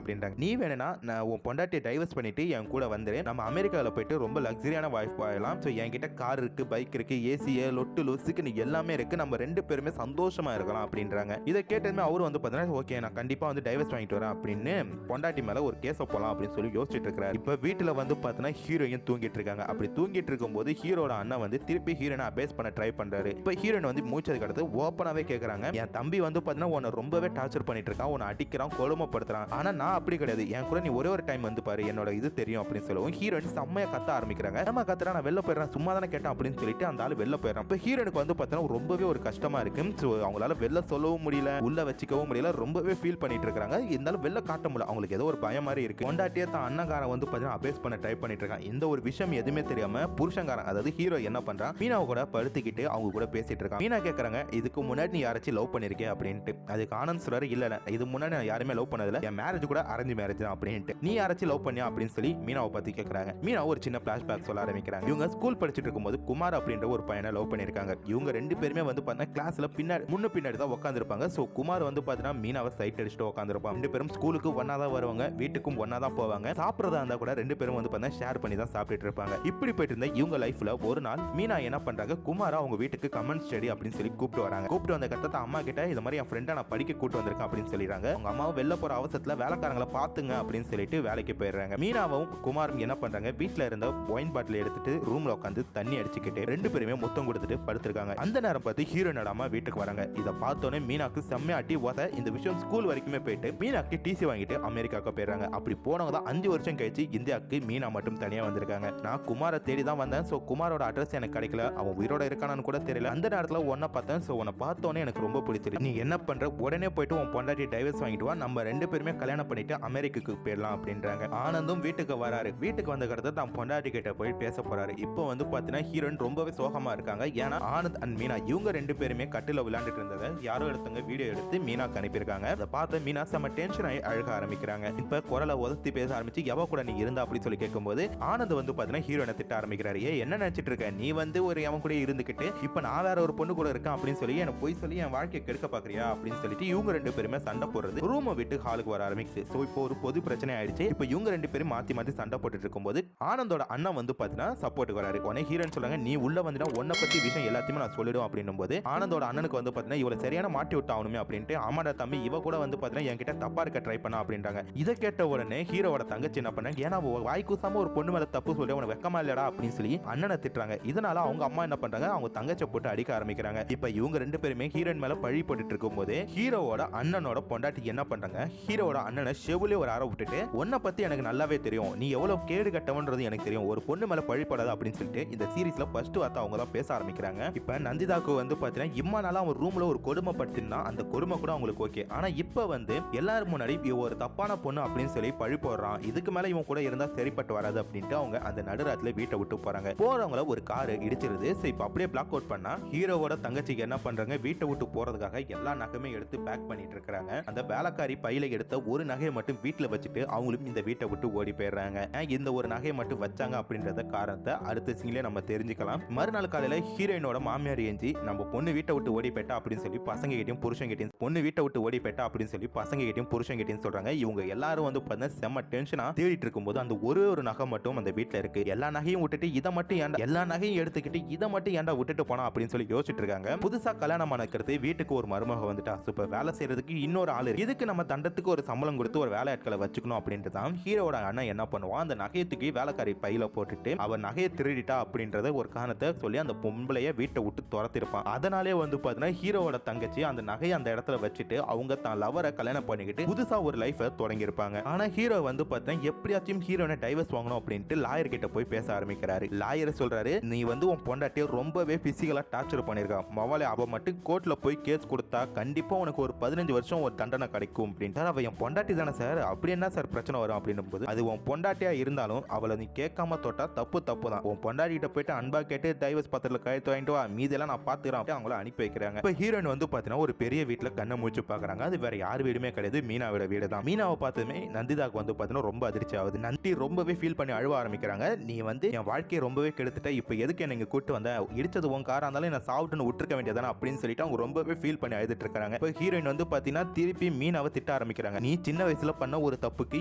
அப்படின்றாங்க. நீ வேணும்னா நான் உன் பொண்டாட்டியை டைவர்ஸ் பண்ணிட்டு என் கூட வந்துரு, நம்ம அமெரிக்காவில் போயிட்டு ரொம்ப லக்ஸரியான வாய்ஸ் ஆகலாம். ஸோ என்கிட்ட கார் இருக்கு, பைக் இருக்கு, ஏசிய லொட்டு லொசுக்கு நீ எல்லாமே இருக்கு, நம்ம 2 பேருமே சந்தோஷமா இருக்கலாம் அப்படின்றாங்க. இதை கேட்டதுமே அவரு வந்து பார்த்தீங்கன்னா ஓகே நான் கண்டிப்பா வந்து டைவர்ஸ் வாங்கிட்டு வரேன் அப்படின்னு பொண்டாட்டி மேல ஒரு கேஸை போலாம் அப்படின்னு சொல்லி யோசிச்சுட்டு இருக்காரு. இப்போ வீட்டில் வந்து பார்த்தீங்கன்னா ஹீரோயின் தூங்கிட்டு இருக்காங்க. அப்படி தூங்கிட்டு இருக்கும்போது ஹீரோட அண்ணன் வந்து திருப்பி ஹீரோனை அபேஸ் பண்ண ட்ரை பண்றாரு. இப்போ ஹீரோயின் வந்து மூச்சதுக்கு அடுத்து ஓப்பனாவே கேட்கறாங்க, என் தம்பி வந்து பார்த்தீங்கன்னா உன்னை ரொம்பவே டார்ச்சர் பண்ணிட்டு இருக்கான், உன்னை அடிக்கிறான், கொடுமைப்படுத்துறான். ஆனா நான் அப்படி கிடையாது, என் கூட நீ ஒரே ஒரு டைம் வந்து பாரு, என்னோட இது தெரியும் அப்படின்னு சொல்லுவோம். ஹீரோயின் செம்மையா கத்த ஆரம்பிக்கிறாங்க. நம்ம கத்துறா நான் வெளில போயிடுறேன், சும்மா தானே கேட்டேன் அப்படின்னு சொல்லிட்டு அந்த ஆளு வெளில போயிடறான். இப்போ ஹீரோனுக்கு வந்து பார்த்தீங்கன்னா ரொம்பவே ஒரு கஷ்டமா இருக்கு. ஸோ அவங்களால வெளில சொல்லவும் முடியல, உள்ள வச்சுக்கவும் முடியல, ரொம்பவே ஃபீல் பண்ணிட்டு இருக்காங்க. இருந்தாலும் வெளில காட்ட முடியல, அவங்களுக்கு ஏதோ ஒரு பயம் மாதிரி இருக்கு. கொண்டாட்டியே தான் அண்ணங்காரன் வந்து பார்த்தீங்கன்னா அபேஸ் பண்ண ட்ரை பண்ணிட்டு இருக்கான். இந்த ஒரு விஷயம் எதுவுமே தெரியாம புருஷங்காரன் அதாவது ஹீரோ என்ன பண்றான், மீனாவை கூட படுத்துக்கிட்டு அவங்க கூட பேசிட்டு இருக்கான். மீனா கேட்கறாங்க, இதுக்கு முன்னாடி நீ யாராச்சும் லவ் பண்ணிருக்கே அப்படின்ட்டு. அதுக்கு ஆனந்த் சொல்றாரு, இல்ல இது முன்னாடி நான் யாருமே லவ் பண்ணதில்ல, என் மேரேஜ் கூட அரேஞ்ச் மேரேஜ் தான் அப்படின்ட்டு. நீ யாராச்சும் லவ் பண்ணியா அப்படின்னு சொல்லி மீனாவை பத்தி கேட்கறாங்க. மீனா ஒரு சின்ன பிளாஷ்பேக் சொல்ல ஆரம்பிக்கிறாங்க. இவங்க ஸ்கூல் படிச்சுட்டு இருக்கும்போது குமார் அப்படின்ற ஒரு பையனை லவ் பண்ணிருக்காங்க. இவங்க 2 பேருமே வந்து பார்த்தா கிளாஸ்ல பின்னாடி பின்னாடி தான் உட்காந்துருப்பாங்க. ஸோ குமார் வந்து பார்த்தீங்கன்னா மீனாவை சைட் அடிச்சுட்டு உட்காந்துருப்பான். 2 பேரும் ஸ்கூலுக்கு ஒன்னா தான் வருவாங்க, வீட்டுக்கும் ஒன்னா தான் போவாங்க. சாப்பிட்றதா இருந்தா கூட 2 பேரும் வந்து பார்த்தா ஷேர் பண்ணி தான் சாப்பிட்டு இருப்பாங்க. இப்படி போயிட்டு இருந்த இவங்க லைஃப்ல ஒரு நாள் மீனா என்ன பண்றாங்க, குமாரா அவங்க வீட்டுக்கு கமெண்ட் ஸ்டடி அப்படின்னு சொல்லி கூப்பிட்டு வராங்க. கூப்பிட்டு வந்த கட்டத்தை அம்மா கிட்ட இந்த மாதிரி என் ஃப்ரெண்டை நான் படிக்க கூட்டு வந்திருக்கேன் அப்படின்னு சொல்லிடுறாங்க. அவங்க அம்மாவும் வெளில போற அவசரத்துல வேலைக்காரங்களை பாத்துங்க அப்படின்னு சொல்லிட்டு வேலைக்கு போயிடுறாங்க. மீனாவும் குமாரும் என்ன பண்றாங்க, வீட்டுல இருந்த ஒயின் பாட்டில் எடுத்துட்டு ரூம்ல உட்காந்து தண்ணி அடிச்சுக்கிட்டு 2 பேருமே முத்தம் கொடுத்துட்டு படுத்திருக்காங்க. அந்த நேரம் பார்த்து ஹீரோனோட அம்மா வீட்டுக்கு வராங்க. இதை பார்த்தோன்னே மீனாக்கு செம்மையா அடி ஓச. இந்த விஷயம் ஸ்கூல் வரைக்குமே போயிட்டு மீனாக்கு டிசி வாங்கிட்டு அமெரிக்காவுக்கு போயிடுறாங்க. அப்படி போனவங்க தான் 5 வருஷம் கழிச்சு இந்தியாவுக்கு மீனா மட்டும் தனியா வந்திருக்காங்க. நான் குமாரை தேடி தான் வந்தேன். ஸோ குமாரோட அட்ரஸ் எனக்கு கிடைக்கல, அவன் உயிரோட இருக்கானு கூட தெரியல. அந்த நேரத்தில் ஒன்ன பார்த்தேன். ஸோ உன்னை பார்த்தோன்னே எனக்கு ரொம்ப பிடிச்சிருக்கு. நீ என்ன பண்ற, உடனே போயிட்டு உன் பொண்டாட்டி டைவர்ஸ் வாங்கிட்டு வா, நம்ம 2 பேருமே கல்யாணம் பண்ணிட்டு அமெரிக்காவுக்கு போயிடலாம் அப்படின்றாங்க. ஆனந்தும் வீட்டுக்கு வராரு. வீட்டுக்கு வந்த கடத்தை தான் பொண்டாட்டி கிட்ட போய் பேச போறாரு. இப்போ வந்து பார்த்தீங்கன்னா ஹீரோயின் ரொம்பவே சோகமா இருக்காங்க. ஏன்னா ஆனந்த் அண்ட் மீனா இவங்க 2 பேருமே கட்டில விளையாண்டுட்டு இருந்ததை யாரோ எடுத்தவங்க வீடியோ எடுத்து மீனாக்கு அனுப்பியிருக்காங்க. அதை பார்த்து மீனா செம்ம டென்ஷன் ஆகி அழுக ஆரம்பிக்கிறாங்க. இப்ப குரலை உதத்தி பேச ஆரம்பிச்சு எவ கூட நீ இருந்தா அப்படின்னு சொல்லி கேட்கும்போது ஆனந்த் வந்து பார்த்தீங்கன்னா ஹீரோனை திட்ட ஆரம்பிக்கிறாரு. என்ன நினைச்சிட்டு இருக்க, நீ வந்து ஒரு அவன் கூட இருந்துகிட்டு இப்ப நான் வேற ஒரு பொண்ணு கூட இருக்கேன் அப்படின்னு சொல்லி எனக்கு போய் சொல்லி என் வாழ்க்கையை கெடுக்க பாக்குறியா அப்படின்னு சொல்லிட்டு இவங்க 2 பேருமே சண்டை போடுறது ரூமை விட்டு ஹாலுக்கு வர ஆரம்பிச்சு. ஸோ இப்போ ஒரு பொது பிரச்சனை ஆயிடுச்சு. இப்போ இவங்க 2 பேரும் மாத்தி மாத்தி சண்டை போட்டுட்டு இருக்கும்போது ஆனந்தோட அண்ணன் வந்து பார்த்தீங்கன்னா சப்போர்ட்டுக்கு வராரு. உடனே ஹீரோன்னு சொல்றாங்க, நீ உள்ள வந்துட்டா உன்னை பத்தி விஷயம் எல்லாத்தையுமே நான் சொல்லிடும் அப்படின்னும் போது ஆனந்தோட அண்ணனுக்கு வந்து பார்த்தீங்கன்னா இவளை சரியான மாட்டி விட்டு ஆகணுமே அப்படின்ட்டு, ஆமாடா தம்பி இவ கூட வந்து பார்த்தீங்கன்னா என்கிட்ட தப்பா இருக்க ட்ரை பண்ணா அப்படின்றாங்க. இதை கேட்ட உடனே ஹீரோவோட தங்கச்சி என்ன பண்ணாங்க, ஏன்னா வாய் கூசாம ஒரு பொண்ணு மேல தப்பு சொல்லி உனக்கு வெக்கமா இல்லடா அப்படின்னு சொல்லி அண்ணனை திட்டுறாங்க. இதனால அவங்க அம்மா என்ன பண்றாங்க, அவங்க தங்கச்சை போட்டு அடிக்க ஆரம்பிக்கிறாங்க. இப்ப இவங்க 2 பேருமே ஹீரோயின் மேல பழி போட்டுட்டு இருக்கும்போது ஹீரோவோட அண்ணனோட பொண்டாட்டி என்ன பண்றாங்க, ஹீரோவோட அண்ணனை செவுலே ஒரு அறை விட்டுட்டு உன்னை பத்தி எனக்கு நல்லாவே தெரியும், நீ எவ்வளவு கேடு கட்டவன்றது எனக்கு தெரியும், ஒரு பொண்ணு மேல பழி படாது அப்படின்னு சொல்லிட்டு இந்த சீரிஸ்ல ஃபர்ஸ்ட் வார்த்தை அவங்க தான் பேச ஆரம்பிக்கிறாங்க. இப்ப நந்திதாக்கு வந்து பாத்தீங்கன்னா இம்மா நாளா அவன் ரூம்ல ஒரு கொடுமைப்படுத்தினா அந்த கொடுமை கூட அவங்களுக்கு ஓகே. ஆனா இப்ப வந்து எல்லாரும் முன்னாடி ஒரு தப்பான பொண்ணு அப்படின்னு சொல்லி பழி போடுறான், இதுக்கு மேல இவன் கூட இருந்தா சரிப்பட்டு வராது அப்படின்ட்டு அவங்க அந்த நடுராத்துல வீட்டை விட்டு போறாங்க. போறவங்கள ஒரு கார் இடிச்சிருது. இப்ப அப்படியே பிளாக் அவுட் பண்ணா ஹீரோவோட தங்கச்சிக்கு என்ன பண்றாங்க, வீட்டை விட்டு போறதுக்காக எல்லா நகையுமே எடுத்து பேக் பண்ணிட்டு இருக்காங்க. அந்த வேலைக்காரி பையில எடுத்த ஒரு நகையை மட்டும் வீட்டுல வச்சுட்டு அவங்களும் இந்த வீட்டை விட்டு ஓடி போயிடுறாங்க. இந்த ஒரு நகையை மட்டும் வச்சாங்க அப்படின்றத காரணத்தை அடுத்த சீன்லயே நம்ம தெரிஞ்சுக்கலாம். மறுநாள் காலையில ஹீரோயினோட மாமியார் ஏஞ்சி நம்ம பொண்ணு வீட்டை விட்டு ஓடி போயிட்டா அப்படின்னு சொல்லி பசங்க கிட்டையும் புருஷன் கிட்டையும் பொண்ணு வீட்டை விட்டு ஓடி போயிட்டா அப்படின்னு சொல்லி பசங்க கிட்டையும் புருஷன் கிட்டையும் சொல்றாங்க. இவங்க எல்லாரும் வந்து பார்த்தீங்கன்னா செம்ம டென்ஷனா தேடிட்டு இருக்கும்போது அந்த ஒரு நகை மட்டும் அந்த வீட்டுல இருக்கு. எல்லா நகையும் விட்டுட்டு இதை மட்டும் ஏன்டா, எல்லா நகையும் எடுத்துக்கிட்டு இதை மட்டும் ஏன்டா விட்டுட்டு போனா அப்படின்னு சொல்லி யோசிச்சுட்டு இருக்காங்க. புதுசா கல்யாணம் ஆனக்கிறது வீட்டுக்கு ஒரு மருமக வந்துட்டா, சூப்பர் வேலை செய்யறதுக்கு இன்னொரு ஆள் இருக்கு, இதுக்கு நம்ம தண்டத்துக்கு ஒரு சம்பளம் கொடுத்து ஒரு வேலையாட்களை வச்சுக்கணும் அப்படின்ட்டு தான் ஹீரோட அண்ணன் என்ன பண்ணுவான், அந்த நகையத்துக்கு வேலைக்காரி பையில போட்டுட்டு அவன் நகையை திருடிட்டா அப்படின்றத ஒரு காரணத்தை சொல்லி அந்த பொம்பளைய வீட்டை விட்டு துரத்திருப்பான். அதனாலே வந்து பாத்தீங்கன்னா ஹீரோவோட தங்கச்சி அந்த நகையை அந்த இடத்துல வச்சுட்டு அவங்க தான் லவரை கல்யாணம் பண்ணிக்கிட்டு புதுசா ஒரு லைஃப தொடங்கி இருப்பாங்க. ஆனா ஹீரோ வந்து பாத்தீங்கன்னா எப்படியாச்சும் ஹீரோனை டைவர்ஸ் வாங்கணும் அப்படின்ட்டு லாயர் கிட்ட போய் பேச ஆரம்பிக்கிறாரு. லாயர் சொல்றாரு, நீ வந்து உன் பொண்டாட்டியை ரொம்பவே பிசிக்கலா டார்ச்சர் பண்ணிருக்கா, மவளை அவ மட்டும் கோர்ட்ல போய் கேஸ் கொடுத்தா கண்டிப்பா உனக்கு ஒரு 15 வருஷம் ஒரு தண்டனை கிடைக்கும் அப்படின்ட்டு. அவ என் பொண்டாட்டி தானே சார், அப்படி என்ன சார் பிரச்சனை வரும் அப்படின்னும் போது, அது உன் பொண்டாட்டியா இருந்தாலும் அவளை நீ கேட்காம தொட்டா தப்பு தான், உன் பொண்டாட்டி கிட்ட போயிட்டு அன்பா கேட்டு டைவர்ஸ் பத்திரத்துல கையெழுத்து வாங்கிட்டு வா, மீதெல்லாம் நான் பாத்துக்கிறேன் அவங்கள அனுப்பி வைக்கிறாங்க. இப்ப ஹீரோயின் வந்து பாத்தீங்கன்னா ஒரு பெரிய வீட்டுல கண்ணை மூச்சு பாக்குறாங்க. அது வேற யார் வீடுமே கிடையாது, மீனாவோட வீடு தான். மீனாவை பார்த்ததுமே நந்திதாக்கு வந்து பாத்தீங்கன்னா ரொம்ப அதிர்ச்சி ஆகுது. நந்தி ரொம்பவே ஃபீல் பண்ணி அழுவ ஆரம்பிக்கிறாங்க. நீ வந்து என் வாழ்க்கையை ரொம்பவே கெடுத்துட்ட, இப்ப எதுக்கு என்ன இங்க கூட்டு வந்த, இடிச்சது உன் காரா இருந்தாலும் என்ன சாவுட்டுன்னு விட்டுருக்க வேண்டியதானே அப்படின்னு சொல்லிட்டு அவங்க ரொம்பவே ஃபீல் பண்ணி அழுதுட்டு இருக்காங்க. இப்போ ஹீரோயின் வந்து பாத்தீங்கன்னா திருப்பி மீனாவை திட்ட ஆரம்பிக்கிறாங்க. நீ சின்ன வயசுல பண்ண ஒரு தப்புக்கு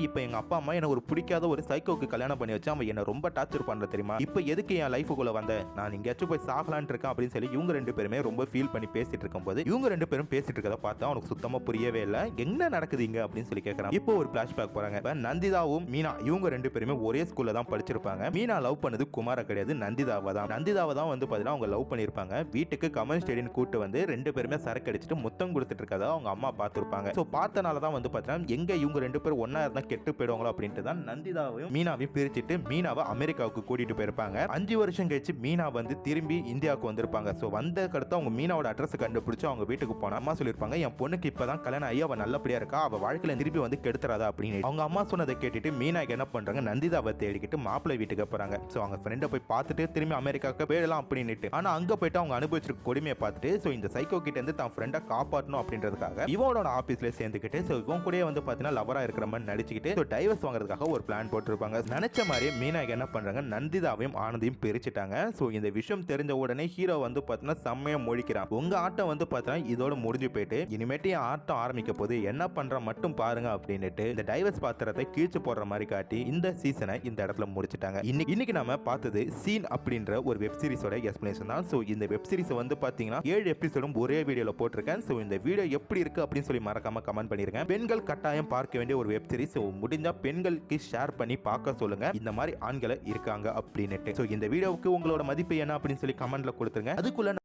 இப்ப எங்க அப்பா அம்மா என்ன ஒரு பிடிக்காத ஒரு சைக்கோக்கு கல்யாணம் பண்ணி வச்சு அவன் என்ன ரொம்ப டார்ச்சர் பண்ற தெரியுமா? இப்ப எதுக்கு என் லைஃபுக்குள்ள வந்த? நான் எங்கேயாச்சும் போய் சாகலான்னு இருக்கேன் அப்படின்னு சொல்லி இவங்க ரெண்டு பேருமே ரொம்ப ஃபீல் பண்ணி பேசிட்டு இருக்கும்போது இவங்க ரெண்டு பேரும் பேசிட்டு இருக்கத பார்த்தா அவனுக்கு சுத்தமா புரியவே இல்லை. என்ன நடக்குது இங்க அப்படின்னு சொல்லி கேட்கறான். இப்போ ஒரு பிளாஷ்பேக் போறாங்க. இப்ப நந்திதாவும் மீனா இவங்க ரெண்டு பேருமே ஒரே ஸ்கூல்ல தான் படிச்சிருப்பாங்க. மீனா லவ் பண்ணது குமார கிடையாது, நந்திதாவை தான். நந்திதாவை தான் வந்து பாத்தீங்கன்னா அவங்க லவ் பண்ணிருப்பாங்க. வீட்டுக்கு கமல் ஸ்டேடியன் கூட்டு வந்து ரெண்டு பேருமே சரக்கு அடிச்சுட்டு முத்தம் கொடுத்துட்டு இருக்கதா அவங்க அம்மா பார்த்திருப்பாங்க. சோ பார்த்தனால தான் வந்து பாத்தீங்கன்னா எங்க இவங்க ரெண்டு பேரும் ஒன்னா இருந்தா கெட்டு போயிடுவாங்களோ அப்படின்ட்டு தான் நந்திதாவையும் மீனாவையும் பிரிச்சுட்டு மீனாவை அமெரிக்காவுக்கு கூட்டிட்டு போயிருப்பாங்க. 5 வருஷம் கழிச்சு மீனா வந்து திரும்பி இந்தியாவுக்கு வந்திருப்பாங்க. சோ வந்த அடுத்து அவங்க மீனாவோட அட்ரஸ் கண்டுபிடிச்சு அவங்க வீட்டுக்கு போன அம்மா சொல்லிருப்பாங்க, என் பொண்ணுக்கு இப்பதான் கல்யாணம் ஆகி அவ நல்லபடியா இருக்கா, அவ வாழ்க்கையில திருப்பி வந்து கெடுத்துறாதா அப்படின்னு. அவங்க அம்மா சொன்னதை கேட்டுட்டு மீனாக்கு என்ன பண்றாங்க, நந்திதாவை தேடிக்கிட்டு மாப்பிள்ளை வீட்டுக்கு போறாங்க. சோ அவங்க ஃப்ரெண்டை போய் பார்த்துட்டு திரும்பி அமெரிக்காவுக்கு போயிடலாம் அப்படின்னுட்டு. ஆனா அங்க போயிட்டு அவங்க அனுபவிச்சிருக்க கொடுமையை பார்த்துட்டு சோ இந்த சைக்கோ கிட்ட இருந்து தான் ஃப்ரெண்டை காப்பாற்றணும் அப்படின்றதுக்காக இவனோட ஆபீஸ்ல சேர்ந்துக்கிட்டு சோ இவன் கூட வந்து பாத்தீங்கன்னா லவரா இருக்கிற மாதிரி நடிச்சுக்கிட்டு சோ டைவர்ஸ் வாங்குறதுக்காக ஒரு பிளான் போட்டுருப்பாங்க. நினைச்ச மாதிரி மீனாக்கு என்ன பண்றாங்க, நந்திதாவையும் ஆனந்தையும் பிரிச்சுட்டாங்க. சோ இந்த விஷயம் தெரிஞ்ச உடனே ஹீரோ வந்து பாத்தீங்கன்னா செம்மையா முழிக்கிறான். உங்க ஆட்டம் வந்து பாத்தீங்கன்னா இதோட முடிஞ்சு போயிட்டு இனிமேட்டு ஆட்டம் ஆரம்பிக்க போது என்ன பண்ற மட்டும் பாருங்க அப்படின்னுட்டு இந்த டைவர்ஸ் பாத்திரத்தை கீழ்ச்சி போடுற மாதிரி காட்டி இந்த சீசனை இந்த இடத்துல முடிச்சிட்டாங்க. இன்னைக்கு நாம பார்த்தது சீன் அப்படின்ற ஒரு வெப் சீரிஸோட எக்ஸ்பிளேஷன் தான். சோ இந்த வெப் சீரிஸ் வந்து பாத்தீங்கன்னா 7 எபிசோடும் ஒரே வீடியோல போட்டிருக்கேன். சோ இந்த வீடியோ எப்படி இருக்கு அப்படின்னு சொல்லி மறக்காம கமெண்ட் பண்ணிருங்க. பெண்கள் கட்டாயம் பார்க்க வேண்டிய ஒரு வெப் சீரிஸ். முடிஞ்சா பெண்களுக்கு ஷேர் பண்ணி பார்க்க சொல்லுங்க, இந்த மாதிரி ஆண்களை இருக்காங்க அப்படின்னுட்டு. சோ இந்த வீடியோவுக்கு உங்களோட மதிப்பு என்ன அப்படின்னு சொல்லி கமெண்ட்ல கொடுத்துருங்க. அதுக்குள்ள